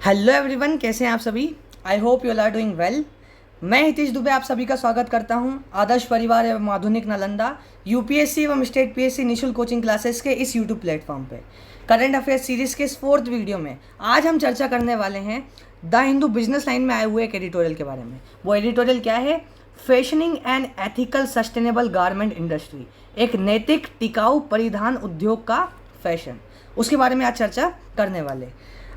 Hello everyone, कैसे हैं आप सभी। I hope you are doing well. मैं हितेश दुबे आप सभी का स्वागत करता हूं आदर्श परिवार एवं आधुनिक नालंदा यूपीएससी एवं स्टेट पीएससी निःशुल्क कोचिंग क्लासेस के इस यूट्यूब प्लेटफॉर्म पे करंट अफेयर्स सीरीज़ के इस 4th वीडियो में आज हम चर्चा करने वाले हैं द हिंदू बिजनेस लाइन में आए हुए एक एडिटोरियल के बारे में। वो एडिटोरियल क्या है? Fashioning and ethical sustainable garment industry, एक नैतिक टिकाऊ परिधान उद्योग का फैशन, उसके बारे में आज चर्चा करने वाले।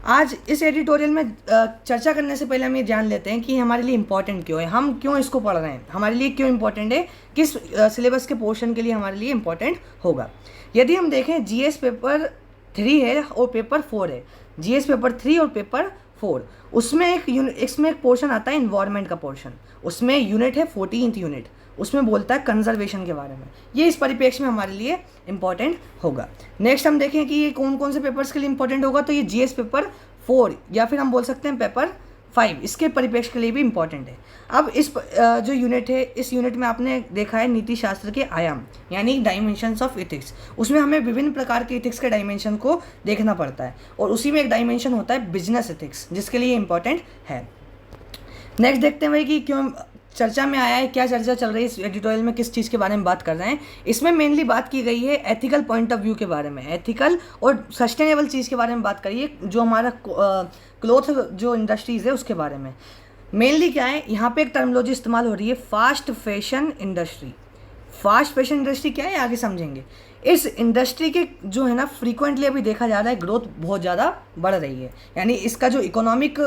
आज इस एडिटोरियल में चर्चा करने से पहले हम ये जान लेते हैं कि हमारे लिए इम्पोर्टेंट क्यों है, हम क्यों इसको पढ़ रहे हैं, हमारे लिए क्यों इम्पोर्टेंट है, किस सिलेबस के पोर्शन के लिए हमारे लिए इम्पोर्टेंट होगा। यदि हम देखें जीएस पेपर 3 है और पेपर 4 है, जीएस पेपर 3 और पेपर 4, उसमें इसमें एक पोर्शन आता है इन्वायरमेंट का पोर्शन, उसमें यूनिट है 14th यूनिट, उसमें बोलता है कंजर्वेशन के बारे में। ये इस परिप्रेक्ष्य में हमारे लिए इंपॉर्टेंट होगा। नेक्स्ट हम देखें कि ये कौन कौन से पेपर्स के लिए इंपॉर्टेंट होगा, तो ये जीएस पेपर 4 या फिर हम बोल सकते हैं पेपर 5, इसके परिप्रेक्ष्य के लिए भी इंपॉर्टेंट है। अब इस जो यूनिट है, इस यूनिट में आपने देखा है नीति शास्त्र के आयाम यानी डायमेंशंस ऑफ एथिक्स। उसमें हमें विभिन्न प्रकार के एथिक्स के डायमेंशन को देखना पड़ता है और उसी में एक डायमेंशन होता है बिजनेस एथिक्स, जिसके लिए इंपॉर्टेंट है। नेक्स्ट देखते हैं भाई कि क्यों चर्चा में आया है, क्या चर्चा चल रही है इस एडिटोरियल में, किस चीज़ के बारे में बात कर रहे हैं। इसमें मेनली बात की गई है एथिकल पॉइंट ऑफ व्यू के बारे में, एथिकल और सस्टेनेबल चीज़ के बारे में बात करिए, जो हमारा क्लोथ जो इंडस्ट्रीज़ है उसके बारे में। मेनली क्या है, यहाँ पे एक टर्मिनोलॉजी इस्तेमाल हो रही है, fast fashion industry. Fast fashion industry क्या है आगे समझेंगे। इस इंडस्ट्री के जो है ना फ्रीक्वेंटली अभी देखा जा रहा है ग्रोथ बहुत ज़्यादा बढ़ रही है, यानी इसका जो इकोनॉमिक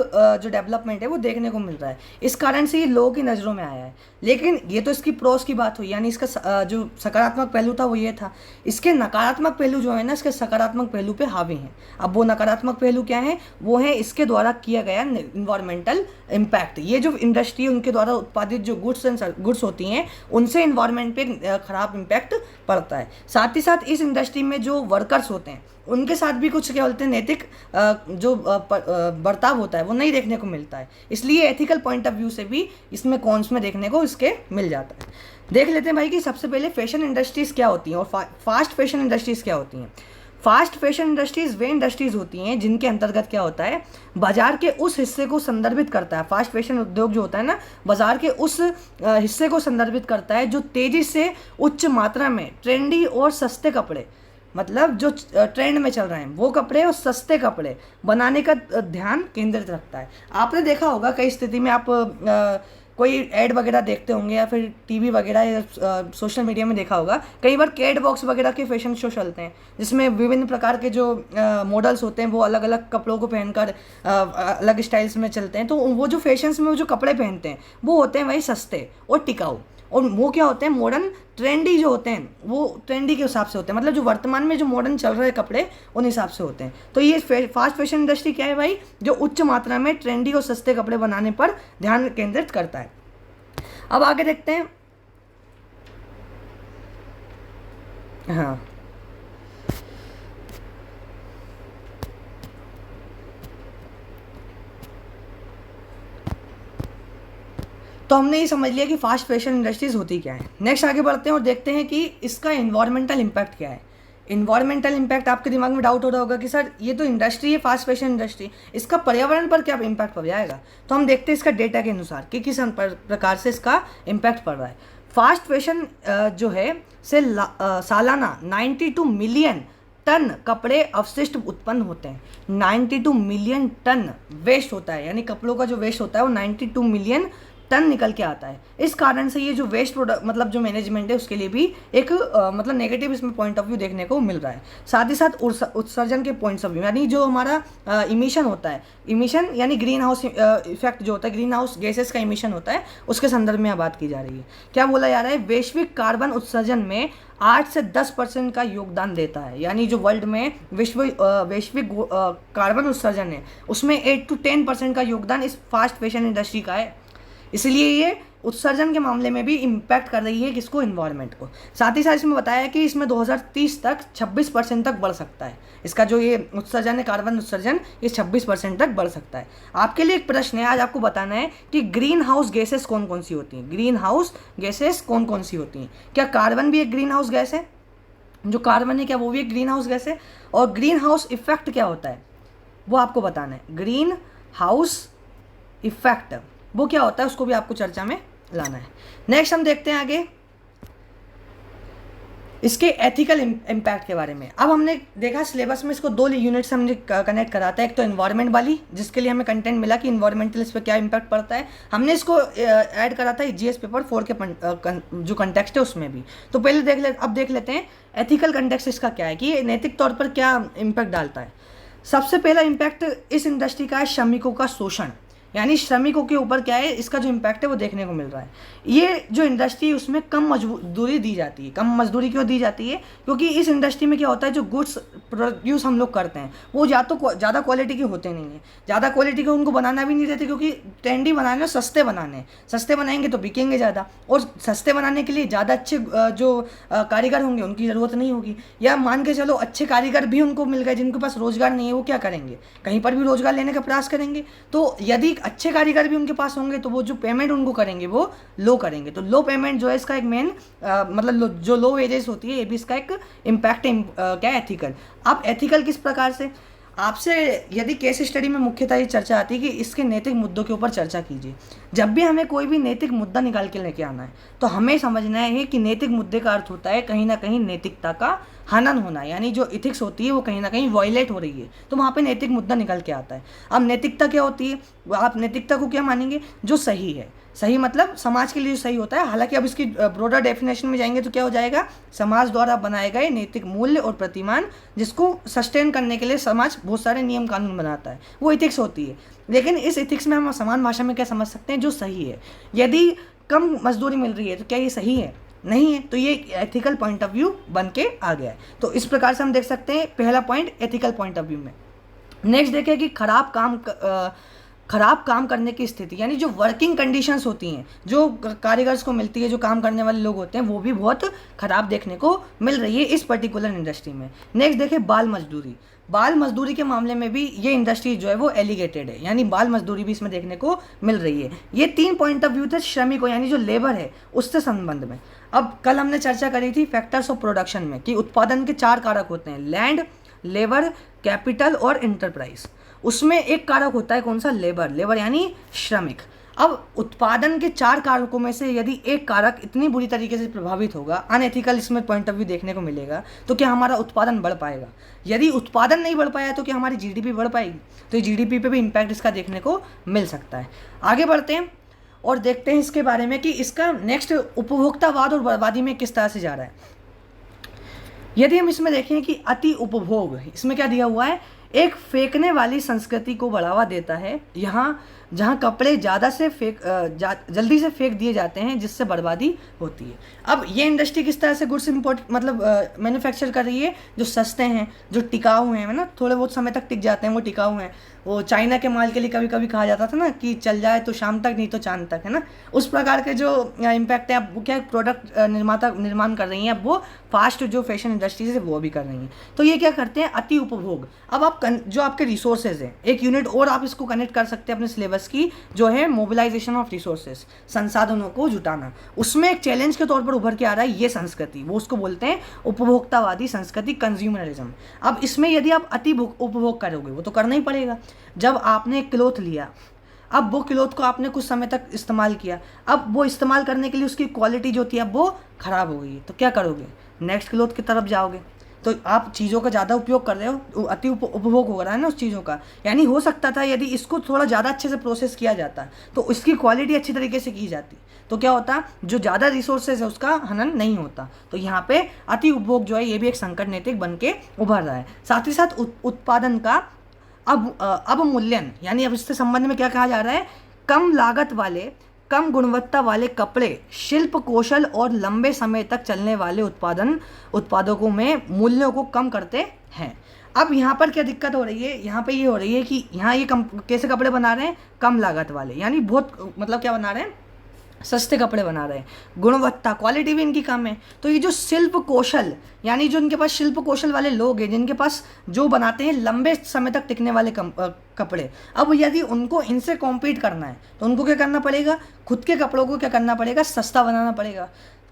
जो डेवलपमेंट है वो देखने को मिल रहा है। इस कारण से ये लोगों की नज़रों में आया है। लेकिन ये तो इसकी प्रोस की बात हुई, यानी इसका जो सकारात्मक पहलू था वो ये था। इसके नकारात्मक पहलू जो है ना इसके सकारात्मक पहलू पे हावी हैं। अब वो नकारात्मक पहलू क्या है, वो है इसके द्वारा किया गया इन्वायरमेंटल इम्पैक्ट। ये जो इंडस्ट्री उनके द्वारा उत्पादित जो गुड्स होती हैं उनसे इन्वायरमेंट पे खराब इम्पैक्ट पड़ता है। साथ ही साथ इस इंडस्ट्री में जो वर्कर्स होते हैं उनके साथ भी कुछ क्या बोलते हैं नैतिक जो बर्ताव होता है वो नहीं देखने को मिलता है। इसलिए एथिकल पॉइंट ऑफ व्यू से भी इसमें कॉन्स में देखने को इसके मिल जाता है। देख लेते हैं भाई कि सबसे पहले फैशन इंडस्ट्रीज़ क्या होती हैं और फास्ट फैशन इंडस्ट्रीज़ क्या होती हैं। फास्ट फैशन इंडस्ट्रीज़ वे इंडस्ट्रीज़ होती हैं जिनके अंतर्गत क्या होता है, बाजार के उस हिस्से को संदर्भित करता है। फास्ट फैशन उद्योग जो होता है ना, बाजार के उस हिस्से को संदर्भित करता है जो तेज़ी से उच्च मात्रा में ट्रेंडी और सस्ते कपड़े, मतलब जो ट्रेंड में चल रहे हैं वो कपड़े और सस्ते कपड़े बनाने का ध्यान केंद्रित रखता है। आपने देखा होगा कई स्थिति में आप कोई ऐड वगैरह देखते होंगे या फिर टीवी वगैरह या सोशल मीडिया में देखा होगा, कई बार कैट बॉक्स वगैरह के फैशन शो चलते हैं जिसमें विभिन्न प्रकार के जो मॉडल्स होते हैं वो अलग अलग कपड़ों को पहनकर अलग स्टाइल्स में चलते हैं। तो वो जो फैशंस में वो जो कपड़े पहनते हैं वो होते हैं वही सस्ते और टिकाऊ, और वो क्या होते हैं मॉडर्न ट्रेंडी जो होते हैं वो ट्रेंडी के हिसाब से होते हैं, मतलब जो वर्तमान में जो मॉडर्न चल रहे कपड़े उन हिसाब से होते हैं। तो ये फास्ट फैशन इंडस्ट्री क्या है भाई, जो उच्च मात्रा में ट्रेंडी और सस्ते कपड़े बनाने पर ध्यान केंद्रित करता है। अब आगे देखते हैं। हाँ, तो हमने ये समझ लिया कि फास्ट फैशन इंडस्ट्रीज़ होती क्या है। नेक्स्ट आगे बढ़ते हैं और देखते हैं कि इसका इन्वायरमेंटल इम्पैक्ट क्या है। इन्वायरमेंटल इम्पैक्ट आपके दिमाग में डाउट हो रहा होगा कि सर ये तो इंडस्ट्री है फास्ट फैशन इंडस्ट्री, इसका पर्यावरण पर क्या इम्पैक्ट पड़ जाएगा। तो हम देखते हैं इसका डेटा के अनुसार कि किस प्रकार से इसका इम्पैक्ट पड़ रहा है। फास्ट फैशन जो है से सालाना 92 मिलियन टन कपड़े अवशिष्ट उत्पन्न होते हैं। 92 मिलियन टन वेस्ट होता है, यानी कपड़ों का जो वेस्ट होता है वो 92 मिलियन टन निकल के आता है। इस कारण से ये जो वेस्ट प्रोडक्ट मतलब जो मैनेजमेंट है उसके लिए भी एक मतलब नेगेटिव इसमें पॉइंट ऑफ व्यू देखने को मिल रहा है। साथ ही साथ उत्सर्जन के पॉइंट्स ऑफ व्यू, यानी जो हमारा इमिशन होता है, इमिशन यानी ग्रीन हाउस इफेक्ट जो होता है, ग्रीन हाउस गैसेस का इमिशन होता है, उसके संदर्भ में बात की जा रही है। क्या बोला जा रहा है, वैश्विक कार्बन उत्सर्जन में 8 से 10% का योगदान देता है, यानी जो वर्ल्ड में वैश्विक कार्बन उत्सर्जन है उसमें 8 to 10% का योगदान इस फास्ट फैशन इंडस्ट्री का है। इसलिए ये उत्सर्जन के मामले में भी इम्पैक्ट कर रही है किसको, इन्वायरमेंट को। साथ ही साथ इसमें बताया कि इसमें 2030 तक 26% तक बढ़ सकता है। इसका जो ये उत्सर्जन है कार्बन उत्सर्जन, ये 26% तक बढ़ सकता है। आपके लिए एक प्रश्न है, आज आपको बताना है कि ग्रीन हाउस गैसेस कौन कौन सी होती हैं। ग्रीन हाउस गैसेस कौन कौन सी होती हैं? क्या कार्बन भी एक ग्रीन हाउस गैस है? जो कार्बन है क्या वो भी एक ग्रीन हाउस गैस है? और ग्रीन हाउस इफेक्ट क्या होता है वो आपको बताना है। ग्रीन हाउस इफेक्ट, वो क्या होता है उसको भी आपको चर्चा में लाना है। नेक्स्ट हम देखते हैं आगे इसके एथिकल इम्पैक्ट के बारे में। अब हमने देखा सिलेबस में इसको 2 यूनिट से हमने कनेक्ट कराता है, एक तो इन्वायरमेंट वाली जिसके लिए हमें कंटेंट मिला कि इन्वायरमेंटल इस पर क्या इम्पैक्ट पड़ता है, हमने इसको ऐड करा था जीएस पेपर 4 के जो कंटेक्स्ट है उसमें भी। तो पहले अब देख लेते हैं एथिकल कंटेक्स्ट इसका क्या है कि ये नैतिक तौर पर क्या इम्पैक्ट डालता है। सबसे पहला इम्पैक्ट इस इंडस्ट्री का है श्रमिकों का शोषण, यानी श्रमिकों के ऊपर क्या है इसका जो इम्पैक्ट है वो देखने को मिल रहा है। ये जो इंडस्ट्री है उसमें कम मजदूरी दी जाती है। कम मजदूरी क्यों दी जाती है? क्योंकि इस इंडस्ट्री में क्या होता है जो गुड्स प्रोड्यूस हम लोग करते हैं वो या तो ज़्यादा क्वालिटी के होते नहीं हैं, ज़्यादा क्वालिटी के उनको बनाना भी नहीं देते क्योंकि ट्रेंडी बनाने और सस्ते बनाने, सस्ते बनाएंगे तो बिकेंगे ज़्यादा, और सस्ते बनाने के लिए ज़्यादा अच्छे जो कारीगर होंगे उनकी ज़रूरत नहीं होगी। या मान के चलो अच्छे कारीगर भी उनको मिल गए जिनके पास रोज़गार नहीं है, वो क्या करेंगे? कहीं पर भी रोज़गार लेने का प्रयास करेंगे। तो यदि अच्छे कारीगर भी उनके पास होंगे तो वो जो पेमेंट उनको करेंगे वो लो करेंगे। तो लो पेमेंट जो है इसका एक मेन मतलब जो लो वेजेस होती है ये भी इसका एक इम्पैक्ट है क्या एथिकल। अब एथिकल किस प्रकार से आपसे यदि केस स्टडी में मुख्यतः ये चर्चा आती है कि इसके नैतिक मुद्दों के ऊपर चर्चा कीजिए। जब भी हमें कोई भी नैतिक मुद्दा निकाल के लेके आना है तो हमें समझना है कि नैतिक मुद्दे का अर्थ होता है कहीं ना कहीं नैतिकता का हनन होना, यानी जो इथिक्स होती है वो कहीं ना कहीं वायलेट हो रही है, तो वहाँ पे नैतिक मुद्दा निकल के आता है। अब नैतिकता क्या होती है? आप नैतिकता को क्या मानेंगे? जो सही है। सही मतलब समाज के लिए जो सही होता है। हालांकि अब इसकी ब्रॉडर डेफिनेशन में जाएंगे तो क्या हो जाएगा? समाज द्वारा बनाए गए नैतिक मूल्य और प्रतिमान जिसको सस्टेन करने के लिए समाज बहुत सारे नियम कानून बनाता है, वो इथिक्स होती है। लेकिन इस इथिक्स में हम समान भाषा में क्या समझ सकते हैं? जो सही है। यदि कम मजदूरी मिल रही है तो क्या ये सही है? नहीं है। तो ये एथिकल पॉइंट ऑफ व्यू बन के आ गया है। तो इस प्रकार से हम देख सकते हैं पहला point ethical point of view में। नेक्स्ट देखें कि खराब काम करने की स्थिति, यानी जो वर्किंग कंडीशंस होती हैं जो कारीगर्स को मिलती है, जो काम करने वाले लोग होते हैं, वो भी बहुत खराब देखने को मिल रही है इस पर्टिकुलर इंडस्ट्री में। नेक्स्ट देखें बाल मजदूरी। बाल मजदूरी के मामले में भी ये इंडस्ट्री जो है वो एलिगेटेड है, यानी बाल मजदूरी भी इसमें देखने को मिल रही है। ये 3 पॉइंट ऑफ व्यू थे श्रमिकों यानी जो लेबर है उससे संबंध में। अब कल हमने चर्चा करी थी फैक्टर्स ऑफ प्रोडक्शन में कि उत्पादन के 4 कारक होते हैं, लैंड, लेबर, कैपिटल और इंटरप्राइज। उसमें एक कारक होता है कौन सा? लेबर यानी श्रमिक। अब उत्पादन के 4 कारकों में से यदि एक कारक इतनी बुरी तरीके से प्रभावित होगा, अनएथिकल इसमें पॉइंट ऑफ व्यू देखने को मिलेगा, तो क्या हमारा उत्पादन बढ़ पाएगा? यदि उत्पादन नहीं बढ़ पाया तो क्या हमारी जीडीपी बढ़ पाएगी? तो जीडीपी पे भी इम्पैक्ट इसका देखने को मिल सकता है। आगे बढ़ते हैं और देखते हैं इसके बारे में कि इसका नेक्स्ट उपभोक्तावाद और बर्बादी में किस तरह से जा रहा है। यदि हम इसमें देखें कि अति उपभोग, इसमें क्या दिया हुआ है? एक फेंकने वाली संस्कृति को बढ़ावा देता है यहाँ जहाँ कपड़े जल्दी से फेंक दिए जाते हैं जिससे बर्बादी होती है। अब ये इंडस्ट्री किस तरह से गुड्स मैन्युफैक्चर कर रही है? जो सस्ते हैं, जो टिकाऊ हैं, है ना, थोड़े बहुत समय तक टिक जाते हैं, वो टिकाऊ हैं। वो चाइना के माल के लिए कभी कभी कहा जाता था ना कि चल जाए तो शाम तक नहीं तो चांद तक, है ना। उस प्रकार के जो इम्पैक्ट है, अब वो क्या प्रोडक्ट निर्माण कर रही हैं, अब वो फास्ट जो फैशन इंडस्ट्रीज है वो भी कर रही हैं। तो ये क्या करते हैं? अति उपभोग। अब आप जो आपके रिसोर्सेज हैं, एक यूनिट और आप इसको कनेक्ट कर सकते हैं अपने सिलेबस की, जो है मोबिलाइजेशन ऑफ रिसोर्सेज, संसाधनों को जुटाना। उसमें एक चैलेंज के तौर पर उभर के आ रहा है ये संस्कृति, वो उसको बोलते हैं उपभोक्तावादी संस्कृति, कंज्यूमरिज्म। अब इसमें यदि आप अति उपभोग करोगे, वो तो करना ही पड़ेगा। जब आपने एक क्लॉथ लिया, अब वो क्लॉथ को आपने कुछ समय तक इस्तेमाल किया, अब वो इस्तेमाल करने के लिए उसकी क्वालिटी जो थी अब वो ख़राब हो गई, तो क्या करोगे? नेक्स्ट क्लॉथ की तरफ जाओगे। तो आप चीज़ों का ज़्यादा उपयोग कर रहे हो, अति उपभोग हो रहा है ना उस चीज़ों का। यानी हो सकता था यदि इसको थोड़ा ज़्यादा अच्छे से प्रोसेस किया जाता तो इसकी क्वालिटी अच्छी तरीके से की जाती, तो क्या होता? जो ज़्यादा रिसोर्सेज है उसका हनन नहीं होता। तो यहाँ पे अति उपभोग जो है ये भी एक संकट नैतिक बन के उभर रहा है। साथ ही साथ उत्पादन का अवमूल्यन, यानी अब इससे संबंध में क्या कहा जा रहा है? कम लागत वाले, कम गुणवत्ता वाले कपड़े, शिल्प कौशल और लंबे समय तक चलने वाले उत्पादकों में मूल्यों को कम करते हैं। अब यहाँ पर क्या दिक्कत हो रही है? यहाँ पे ये हो रही है कि यहाँ ये कैसे कपड़े बना रहे हैं? कम लागत वाले, यानी बहुत मतलब क्या बना रहे हैं? सस्ते कपड़े बना रहे हैं, गुणवत्ता, क्वालिटी भी इनकी कम है। तो ये जो शिल्प कौशल, यानी जो इनके पास शिल्प कौशल वाले लोग हैं, जिनके पास जो बनाते हैं लंबे समय तक टिकने वाले कपड़े, अब यदि उनको इनसे कॉम्पीट करना है तो उनको क्या करना पड़ेगा? खुद के कपड़ों को क्या करना पड़ेगा? सस्ता बनाना पड़ेगा।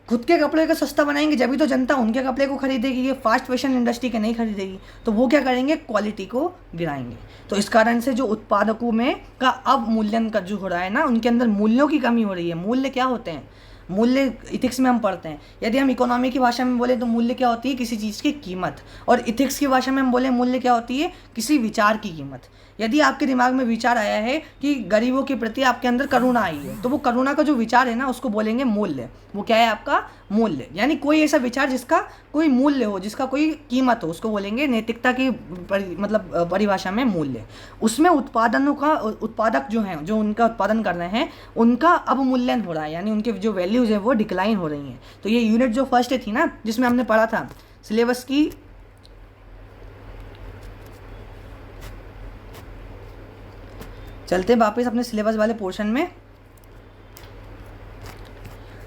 खुद के कपड़े का सस्ता बनाएंगे जब भी तो जनता उनके कपड़े को खरीदेगी, ये फास्ट फैशन इंडस्ट्री के नहीं खरीदेगी। तो वो क्या करेंगे, क्वालिटी को गिराएंगे। तो इस कारण से जो उत्पादकों में का अवमूल्यन का जो हो रहा है ना, उनके अंदर मूल्यों की कमी हो रही है। मूल्य क्या होते हैं, मूल्य इथिक्स में हम पढ़ते हैं। यदि हम इकोनॉमी की भाषा में बोले तो मूल्य क्या होती है, किसी चीज़ की कीमत। और इथिक्स की भाषा में हम बोले मूल्य क्या होती है, किसी विचार की कीमत। यदि आपके दिमाग में विचार आया है कि गरीबों के प्रति आपके अंदर करुणा आई है, तो वो करुणा का जो विचार है ना, उसको बोलेंगे मूल्य। वो क्या है आपका मूल्य, यानी कोई ऐसा विचार जिसका कोई मूल्य हो, जिसका कोई कीमत हो, उसको बोलेंगे नैतिकता की मतलब परिभाषा में मूल्य। उसमें उत्पादनों का उत्पादक जो हैं, जो उनका उत्पादन कर रहे हैं, उनका अवमूल्यन हो रहा है, यानी उनके जो वैल्यूज़ है वो डिक्लाइन हो रही हैं। तो ये यूनिट जो फर्स्ट थी ना, जिसमें हमने पढ़ा था सिलेबस की, चलते हैं वापस अपने सिलेबस वाले पोर्शन में।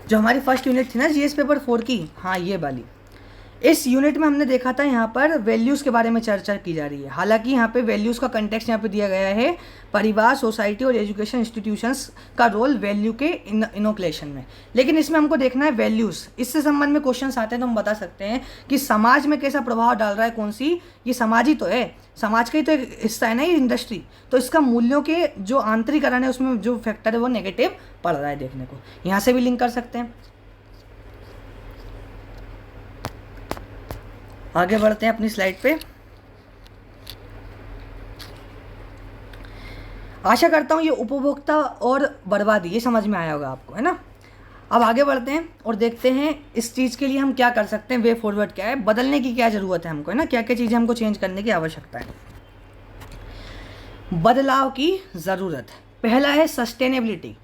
जो हमारी फर्स्ट यूनिट थी ना जीएस पेपर 4 की, हाँ ये वाली, इस यूनिट में हमने देखा था यहाँ पर वैल्यूज़ के बारे में चर्चा की जा रही है। हालांकि यहाँ पे वैल्यूज़ का कंटेक्स्ट यहाँ पे दिया गया है परिवार, सोसाइटी और एजुकेशन इंस्टीट्यूशंस का रोल वैल्यू के इनोकुलेशन में। लेकिन इसमें हमको देखना है वैल्यूज़, इससे संबंध में क्वेश्चंस आते हैं तो हम बता सकते हैं कि समाज में कैसा प्रभाव डाल रहा है, कौन सी, ये समाज ही तो है, समाज का ही तो एक हिस्सा है ना ये इंडस्ट्री। तो इसका मूल्यों के जो आंतरिकरण है उसमें जो फैक्टर है वो नेगेटिव पड़ रहा है देखने को। यहाँ से भी लिंक कर सकते हैं। आगे बढ़ते हैं अपनी स्लाइड पे। आशा करता हूँ ये उपभोक्ता और बर्बादी ये समझ में आया होगा आपको, है ना। अब आगे बढ़ते हैं और देखते हैं इस चीज़ के लिए हम क्या कर सकते हैं, वे फॉरवर्ड क्या है, बदलने की क्या ज़रूरत है हमको, है ना, क्या क्या चीज़ें हमको चेंज करने की आवश्यकता है। बदलाव की ज़रूरत, पहला है सस्टेनेबिलिटी।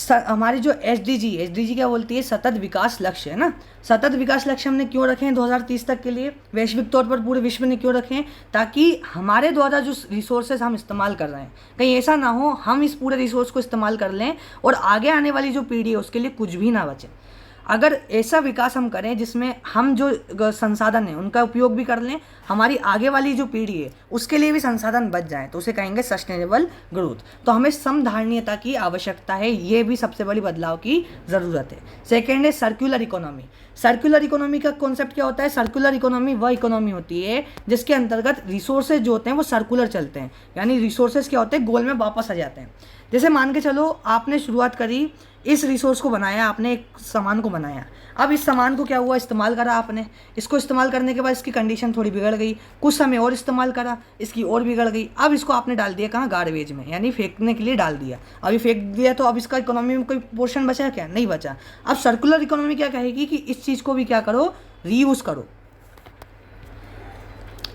हमारी जो एसडीजी क्या बोलती है, सतत विकास लक्ष्य, है ना। सतत विकास लक्ष्य हमने क्यों रखे हैं 2030 तक के लिए, वैश्विक तौर पर पूरे विश्व ने क्यों रखे हैं, ताकि हमारे द्वारा जो रिसोर्सेज हम इस्तेमाल कर रहे हैं, कहीं ऐसा ना हो हम इस पूरे रिसोर्स को इस्तेमाल कर लें और आगे आने वाली जो पीढ़ी है उसके लिए कुछ भी ना बचे। अगर ऐसा विकास हम करें जिसमें हम जो संसाधन हैं उनका उपयोग भी कर लें, हमारी आगे वाली जो पीढ़ी है उसके लिए भी संसाधन बच जाए, तो उसे कहेंगे सस्टेनेबल ग्रोथ। तो हमें समधारणीयता की आवश्यकता है, ये भी सबसे बड़ी बदलाव की ज़रूरत है। सेकेंड है सर्कुलर इकोनॉमी। सर्कुलर इकोनॉमी का कॉन्सेप्ट क्या होता है, सर्कुलर इकोनॉमी वह इकोनॉमी होती है जिसके अंतर्गत रिसोर्सेज जो होते हैं वो सर्कुलर चलते हैं, यानी रिसोर्सेज क्या होते हैं, गोल में वापस आ जाते हैं। जैसे मान के चलो आपने शुरुआत करी, इस रिसोर्स को बनाया आपने, एक सामान को बनाया, अब इस सामान को क्या हुआ, इस्तेमाल करा आपने, इसको इस्तेमाल करने के बाद इसकी कंडीशन थोड़ी बिगड़ गई, कुछ समय और इस्तेमाल करा, इसकी और बिगड़ गई, अब इसको आपने डाल दिया कहाँ, गार्बेज में, यानी फेंकने के लिए डाल दिया। अभी फेंक दिया तो अब इसका इकोनॉमी में कोई पोर्शन बचा क्या, नहीं बचा। अब सर्कुलर इकोनॉमी क्या कहेगी कि इस चीज़ को भी क्या करो, रीयूज़ करो,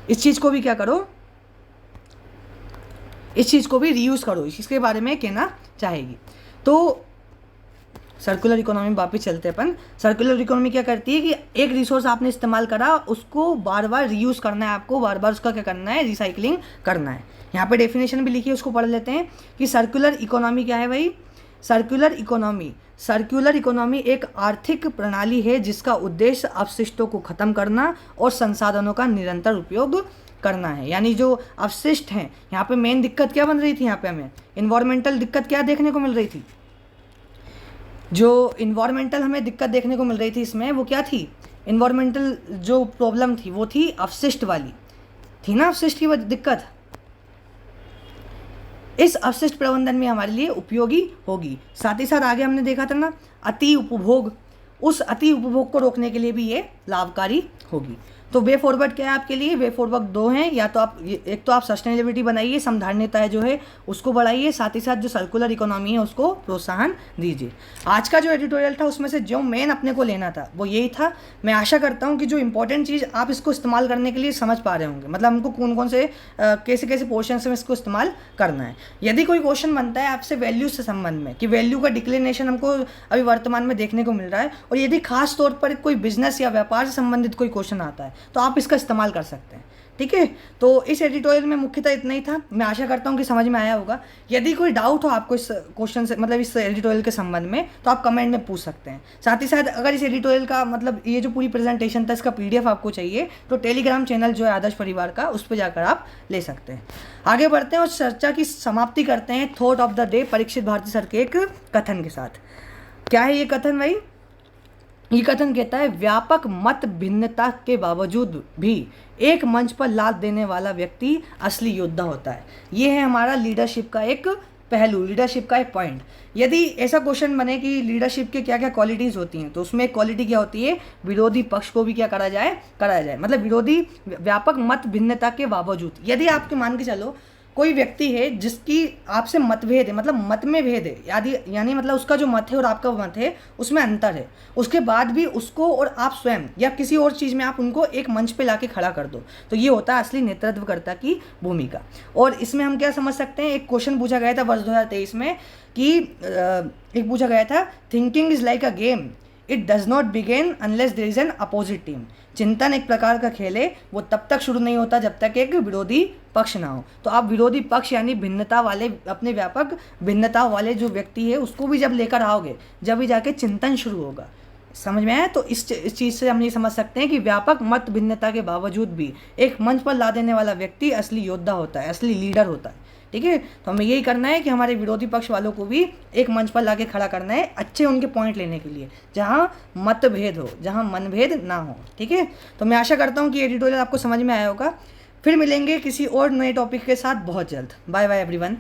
इस चीज़ को भी क्या करो, इस चीज़ को भी रीयूज़ करो, इसके बारे में कहना चाहेगी। तो सर्कुलर इकोनॉमी में वापस चलते हैं अपन। सर्कुलर इकोनॉमी क्या करती है कि एक रिसोर्स आपने इस्तेमाल करा, उसको बार बार रीयूज़ करना है, आपको बार बार उसका क्या करना है, रिसाइकलिंग करना है। यहाँ पे डेफिनेशन भी लिखी है, उसको पढ़ लेते हैं कि सर्कुलर इकोनॉमी क्या है भाई। सर्कुलर इकोनॉमी एक आर्थिक प्रणाली है जिसका उद्देश्य अपशिष्टों को ख़त्म करना और संसाधनों का निरंतर उपयोग करना है। यानी जो अवशिष्ट हैं, यहाँ पे मेन दिक्कत क्या बन रही थी, यहाँ पे हमें इन्वायरमेंटल दिक्कत क्या देखने को मिल रही थी, जो इन्वायरमेंटल हमें दिक्कत देखने को मिल रही थी इसमें, वो क्या थी, इन्वायरमेंटल जो प्रॉब्लम थी वो थी अपशिष्ट वाली, थी ना, अपशिष्ट की दिक्कत। इस अपशिष्ट प्रबंधन में हमारे लिए उपयोगी होगी। साथ ही साथ आगे हमने देखा था ना अति उपभोग, उस अति उपभोग को रोकने के लिए भी ये लाभकारी होगी। तो वे फॉरवर्ड क्या है आपके लिए, वे फॉरवर्ड दो हैं, या तो आप एक तो आप सस्टेनेबिलिटी बनाइए, समधारणीयता है जो है उसको बढ़ाइए, साथ ही साथ जो सर्कुलर इकोनॉमी है उसको प्रोत्साहन दीजिए। आज का जो एडिटोरियल था उसमें से जो मेन अपने को लेना था वो यही था। मैं आशा करता हूँ कि जो इंपॉर्टेंट चीज़ आप इसको इस्तेमाल करने के लिए समझ पा रहे होंगे, मतलब हमको कौन कौन से कैसे कैसे पोर्शन में इसको इस्तेमाल करना है। यदि कोई क्वेश्चन बनता है आपसे वैल्यूज से संबंध में कि वैल्यू का डिक्लिनेशन हमको अभी वर्तमान में देखने को मिल रहा है, और यदि खास तौर पर कोई बिजनेस या व्यापार से संबंधित कोई क्वेश्चन आता है तो आप इसका इस्तेमाल कर सकते हैं। ठीक है, तो इस एडिटोरियल में मुख्यतः इतना ही था। मैं आशा करता हूँ कि समझ में आया होगा। यदि कोई डाउट हो आपको इस क्वेश्चन से, मतलब इस एडिटोरियल के संबंध में, तो आप कमेंट में पूछ सकते हैं। साथ ही साथ अगर इस एडिटोरियल का मतलब ये जो पूरी प्रेजेंटेशन था इसका PDF आपको चाहिए तो टेलीग्राम चैनल जो है आदर्श परिवार का, उस पर जाकर आप ले सकते हैं। आगे बढ़ते हैं और चर्चा की समाप्ति करते हैं thought of the day Parikshit Bharti sir के एक कथन के साथ। क्या है ये कथन भाई, ये कथन कहता है व्यापक मत भिन्नता के बावजूद भी एक मंच पर लात देने वाला व्यक्ति असली योद्धा होता है। ये है हमारा लीडरशिप का एक पहलू, लीडरशिप का एक पॉइंट। यदि ऐसा क्वेश्चन बने कि लीडरशिप के क्या क्या क्वालिटीज़ होती हैं, तो उसमें एक क्वालिटी क्या होती है, विरोधी पक्ष को भी क्या कराया जाए, मतलब विरोधी व्यापक मत भिन्नता के बावजूद। यदि आपके मान के चलो कोई व्यक्ति है जिसकी आपसे मतभेद है, मतलब मत में भेद है, यानी मतलब उसका जो मत है और आपका मत है उसमें अंतर है, उसके बाद भी उसको और आप स्वयं या किसी और चीज़ में आप उनको एक मंच पे लाके खड़ा कर दो, तो ये होता है असली नेतृत्वकर्ता की भूमिका। और इसमें हम क्या समझ सकते हैं, एक क्वेश्चन पूछा गया था वर्ष 2023 में कि एक पूछा गया था, thinking is like a game, it does not begin unless there is an opposite team. चिंतन एक प्रकार का खेल है, वो तब तक शुरू नहीं होता जब तक एक विरोधी पक्ष ना हो। तो आप विरोधी पक्ष यानी भिन्नता वाले, अपने व्यापक भिन्नता वाले जो व्यक्ति है उसको भी जब लेकर आओगे, जब भी जाके चिंतन शुरू होगा। समझ में आया? तो इस चीज़ से हम ये समझ सकते हैं कि व्यापक मत भिन्नता के बावजूद भी एक मंच पर ला देने वाला व्यक्ति असली योद्धा होता है, असली लीडर होता है। ठीक है, तो हमें यही करना है कि हमारे विरोधी पक्ष वालों को भी एक मंच पर लाके खड़ा करना है, अच्छे उनके पॉइंट लेने के लिए, जहाँ मतभेद हो, जहाँ मनभेद ना हो। ठीक है, तो मैं आशा करता हूँ कि ये ट्यूटोरियल आपको समझ में आया होगा। फिर मिलेंगे किसी और नए टॉपिक के साथ बहुत जल्द। Bye bye everyone.